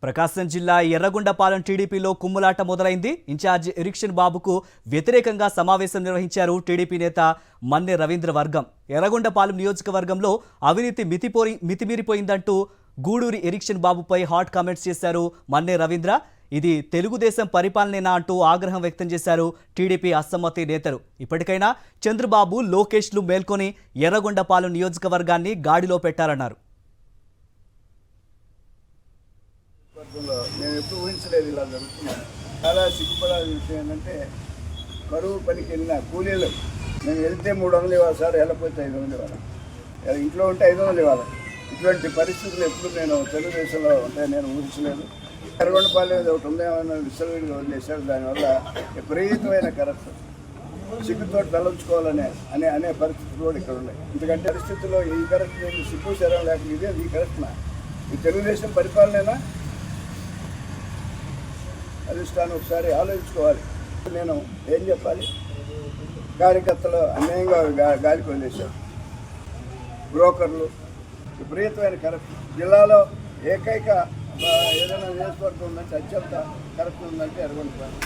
ప్రకాశం జిల్లా ఎర్రగొండపాలెం టీడీపీలో కుమ్ములాట మొదలైంది. ఇన్ఛార్జ్ ఎరిక్షన్ బాబుకు వ్యతిరేకంగా సమావేశం నిర్వహించారు టీడీపీ నేత మన్నె రవీంద్ర వర్గం. ఎర్రగొండపాలెం నియోజకవర్గంలో అవినీతి మితిమీరిపోయిందంటూ గూడూరి ఎరిక్షన్ బాబుపై హాట్ కామెంట్స్ చేశారు మన్నె రవీంద్ర. ఇది తెలుగుదేశం పరిపాలనేనా అంటూ ఆగ్రహం వ్యక్తం చేశారు టీడీపీ అసమ్మతి నేతలు. ఇప్పటికైనా చంద్రబాబు, లోకేష్లు మేల్కొని ఎర్రగొండపాలెం నియోజకవర్గాన్ని గాడిలో పెట్టారన్నారు. నేను ఎప్పుడు ఊహించలేదు ఇలా జరుగుతున్నాను. చాలా సిగ్గుపడాల్సిన విషయం ఏంటంటే కరువు పనికి వెళ్ళిన కూలీలు మేము వెళ్తే 300 ఇవ్వాలి సార్, వెళ్ళకపోతే 500 ఇవ్వాలి, ఇంట్లో ఉంటే 500 ఇవ్వాలి. ఇటువంటి పరిస్థితులు ఎప్పుడు నేను తెలుగుదేశంలో ఉంటే నేను ఊహించలేదు. ఎర్రగొండపాలెం ఒకటి ఉందేమన్నా విశ్వవిడిగా వదిలేశాడు. దానివల్ల విపరీతమైన కరప్షన్, సిగ్గుతో తలంచుకోవాలనే అనే పరిస్థితులు కూడా ఇక్కడ ఉన్నాయి. ఎందుకంటే పరిస్థితుల్లో ఈ కరప్షన్ సిగ్గు శరం లేకుండా ఇదే ఈ కరప్షన్. ఈ తెలుగుదేశం పరిపాలనేనా? అధిష్టానం ఒకసారి ఆలోచించుకోవాలి. నేను ఏం చెప్పాలి? కార్యకర్తలు అన్యాయంగా గాలికి వదిలేశారు. బ్రోకర్లు, విపరీతమైన కరప్షన్. జిల్లాలో ఏకైక ఏదైనా నియోజకవర్గం ఉందంటే అత్యంత కరప్షన్ ఉందంటే ఎర్రగొండపాలెం.